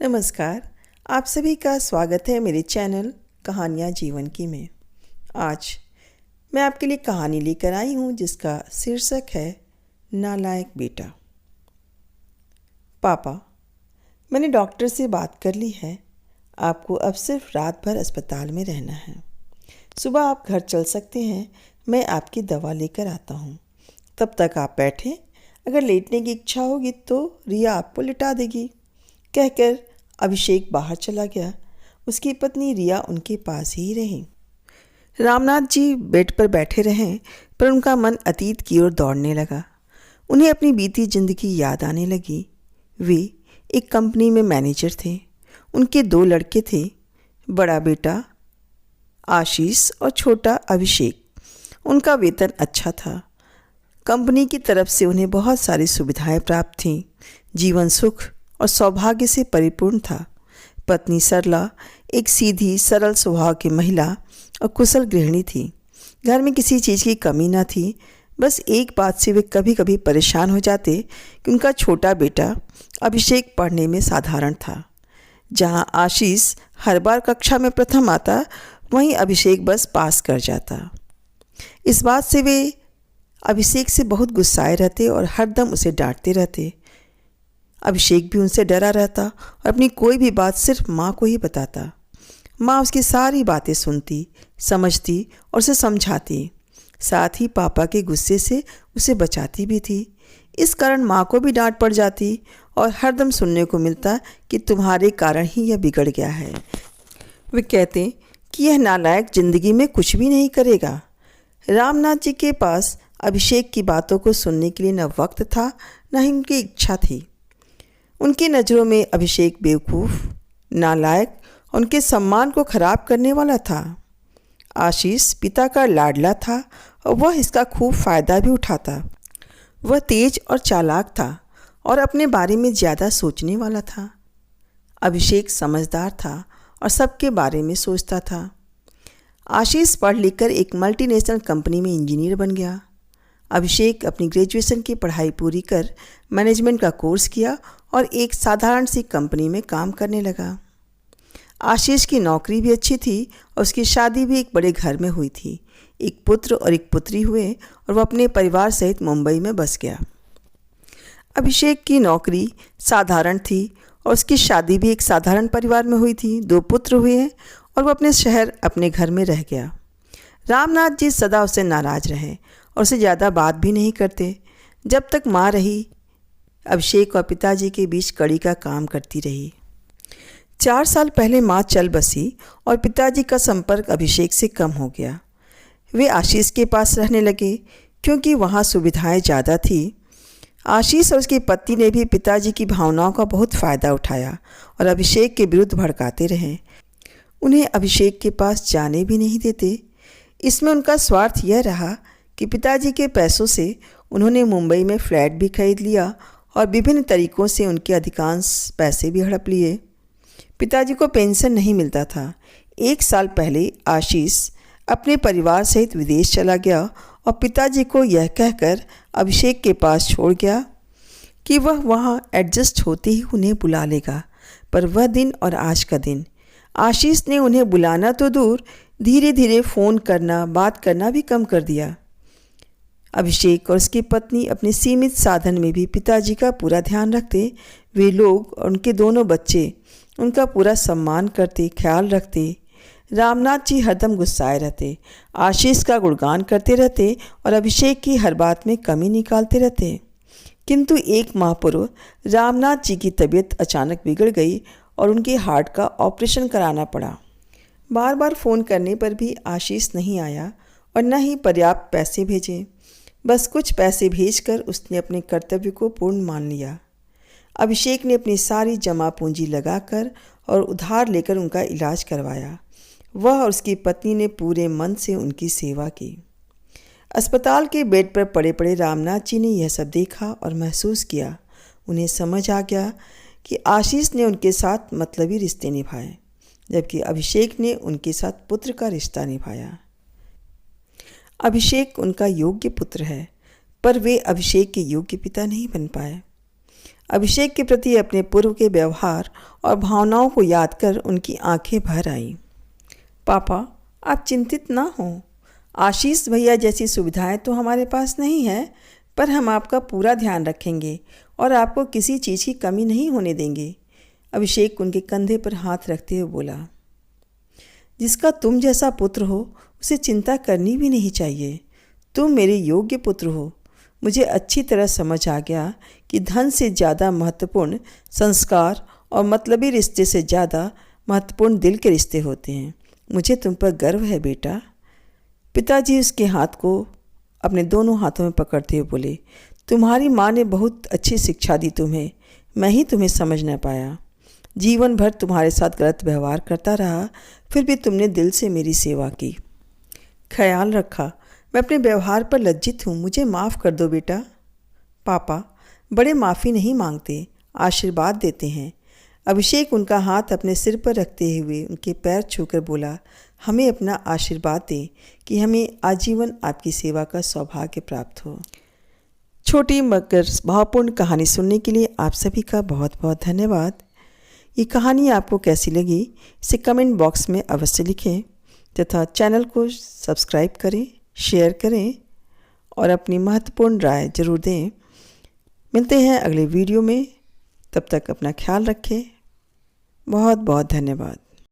नमस्कार। आप सभी का स्वागत है मेरे चैनल कहानियाँ जीवन की में। आज मैं आपके लिए कहानी लेकर आई हूँ जिसका शीर्षक है नालायक बेटा। पापा, मैंने डॉक्टर से बात कर ली है। आपको अब सिर्फ रात भर अस्पताल में रहना है। सुबह आप घर चल सकते हैं। मैं आपकी दवा लेकर आता हूँ। तब तक आप बैठें। अगर लेटने की इच्छा होगी तो रिया आपको लिटा देगी। कहकर अभिषेक बाहर चला गया। उसकी पत्नी रिया उनके पास ही रही। रामनाथ जी बेड पर बैठे रहे, पर उनका मन अतीत की ओर दौड़ने लगा। उन्हें अपनी बीती जिंदगी याद आने लगी। वे एक कंपनी में मैनेजर थे। उनके 2 लड़के थे, बड़ा बेटा आशीष और छोटा अभिषेक। उनका वेतन अच्छा था। कंपनी की तरफ से उन्हें बहुत सारी सुविधाएं प्राप्त थीं। जीवन सुख और सौभाग्य से परिपूर्ण था। पत्नी सरला एक सीधी सरल स्वभाव की महिला और कुशल गृहिणी थी। घर में किसी चीज़ की कमी न थी। बस एक बात से वे कभी कभी परेशान हो जाते कि उनका छोटा बेटा अभिषेक पढ़ने में साधारण था। जहां आशीष हर बार कक्षा में प्रथम आता, वहीं अभिषेक बस पास कर जाता। इस बात से वे अभिषेक से बहुत गुस्साए रहते और हरदम उसे डांटते रहते। अभिषेक भी उनसे डरा रहता और अपनी कोई भी बात सिर्फ माँ को ही बताता। माँ उसकी सारी बातें सुनती, समझती और उसे समझाती। साथ ही पापा के गुस्से से उसे बचाती भी थी। इस कारण माँ को भी डांट पड़ जाती और हरदम सुनने को मिलता कि तुम्हारे कारण ही यह बिगड़ गया है। वे कहते कि यह नालायक जिंदगी में कुछ भी नहीं करेगा। रामनाथ जी के पास अभिषेक की बातों को सुनने के लिए न वक्त था, न ही उनकी इच्छा थी। उनकी नज़रों में अभिषेक बेवकूफ़, नालायक और उनके सम्मान को खराब करने वाला था। आशीष पिता का लाडला था और वह इसका खूब फ़ायदा भी उठाता। वह तेज और चालाक था और अपने बारे में ज़्यादा सोचने वाला था। अभिषेक समझदार था और सबके बारे में सोचता था। आशीष पढ़ लिख कर एक मल्टीनेशनल कंपनी में इंजीनियर बन गया। अभिषेक अपनी ग्रेजुएशन की पढ़ाई पूरी कर मैनेजमेंट का कोर्स किया और एक साधारण सी कंपनी में काम करने लगा। आशीष की नौकरी भी अच्छी थी और उसकी शादी भी एक बड़े घर में हुई थी। एक पुत्र और एक पुत्री हुए और वह अपने परिवार सहित मुंबई में बस गया। अभिषेक की नौकरी साधारण थी और उसकी शादी भी एक साधारण परिवार में हुई थी। 2 पुत्र हुए और वह अपने शहर अपने घर में रह गया। रामनाथ जी सदा उससे नाराज़ रहे और उसे ज़्यादा बात भी नहीं करते। जब तक माँ रही, अभिषेक और पिताजी के बीच कड़ी का काम करती रही। 4 साल पहले माँ चल बसी और पिताजी का संपर्क अभिषेक से कम हो गया। वे आशीष के पास रहने लगे क्योंकि वहाँ सुविधाएं ज़्यादा थी। आशीष और उसकी पत्नी ने भी पिताजी की भावनाओं का बहुत फ़ायदा उठाया और अभिषेक के विरुद्ध भड़काते रहे। उन्हें अभिषेक के पास जाने भी नहीं देते। इसमें उनका स्वार्थ यह रहा कि पिताजी के पैसों से उन्होंने मुंबई में फ्लैट भी खरीद लिया और विभिन्न तरीक़ों से उनके अधिकांश पैसे भी हड़प लिए। पिताजी को पेंशन नहीं मिलता था। 1 साल पहले आशीष अपने परिवार सहित विदेश चला गया और पिताजी को यह कहकर अभिषेक के पास छोड़ गया कि वह वहाँ एडजस्ट होते ही उन्हें बुला लेगा। पर वह दिन और आज का दिन, आशीष ने उन्हें बुलाना तो दूर, धीरे धीरे फ़ोन करना, बात करना भी कम कर दिया। अभिषेक और उसकी पत्नी अपने सीमित साधन में भी पिताजी का पूरा ध्यान रखते। वे लोग और उनके दोनों बच्चे उनका पूरा सम्मान करते, ख्याल रखते। रामनाथ जी हरदम गुस्साए रहते, आशीष का गुणगान करते रहते और अभिषेक की हर बात में कमी निकालते रहते। किंतु एक माह पूर्व रामनाथ जी की तबीयत अचानक बिगड़ गई और उनके हार्ट का ऑपरेशन कराना पड़ा। बार बार फ़ोन करने पर भी आशीष नहीं आया और न ही पर्याप्त पैसे भेजे। बस कुछ पैसे भेजकर उसने अपने कर्तव्य को पूर्ण मान लिया। अभिषेक ने अपनी सारी जमा पूंजी लगाकर और उधार लेकर उनका इलाज करवाया। वह और उसकी पत्नी ने पूरे मन से उनकी सेवा की। अस्पताल के बेड पर पड़े पड़े रामनाथ जी ने यह सब देखा और महसूस किया। उन्हें समझ आ गया कि आशीष ने उनके साथ मतलबी रिश्ते निभाए, जबकि अभिषेक ने उनके साथ पुत्र का रिश्ता निभाया। अभिषेक उनका योग्य पुत्र है, पर वे अभिषेक के योग्य पिता नहीं बन पाए। अभिषेक के प्रति अपने पूर्व के व्यवहार और भावनाओं को याद कर उनकी आंखें भर आईं। पापा, आप चिंतित ना हों। आशीष भैया जैसी सुविधाएं तो हमारे पास नहीं है, पर हम आपका पूरा ध्यान रखेंगे और आपको किसी चीज़ की कमी नहीं होने देंगे। अभिषेक उनके कंधे पर हाथ रखते हुए बोला, जिसका तुम जैसा पुत्र हो उसे चिंता करनी भी नहीं चाहिए। तुम मेरे योग्य पुत्र हो। मुझे अच्छी तरह समझ आ गया कि धन से ज़्यादा महत्वपूर्ण संस्कार और मतलबी रिश्ते से ज़्यादा महत्वपूर्ण दिल के रिश्ते होते हैं। मुझे तुम पर गर्व है बेटा। पिताजी उसके हाथ को अपने दोनों हाथों में पकड़ते हुए बोले, तुम्हारी माँ ने बहुत अच्छी शिक्षा दी तुम्हें, मैं ही तुम्हें समझ न पाया। जीवन भर तुम्हारे साथ गलत व्यवहार करता रहा, फिर भी तुमने दिल से मेरी सेवा की, ख्याल रखा। मैं अपने व्यवहार पर लज्जित हूँ, मुझे माफ़ कर दो बेटा। पापा, बड़े माफ़ी नहीं मांगते, आशीर्वाद देते हैं। अभिषेक उनका हाथ अपने सिर पर रखते हुए उनके पैर छूकर बोला, हमें अपना आशीर्वाद दें कि हमें आजीवन आपकी सेवा का सौभाग्य प्राप्त हो। छोटी मगर भावपूर्ण कहानी सुनने के लिए आप सभी का बहुत बहुत धन्यवाद। ये कहानी आपको कैसी लगी इसे कमेंट बॉक्स में अवश्य लिखें तथा चैनल को सब्सक्राइब करें, शेयर करें और अपनी महत्वपूर्ण राय जरूर दें। मिलते हैं अगले वीडियो में, तब तक अपना ख्याल रखें। बहुत बहुत धन्यवाद।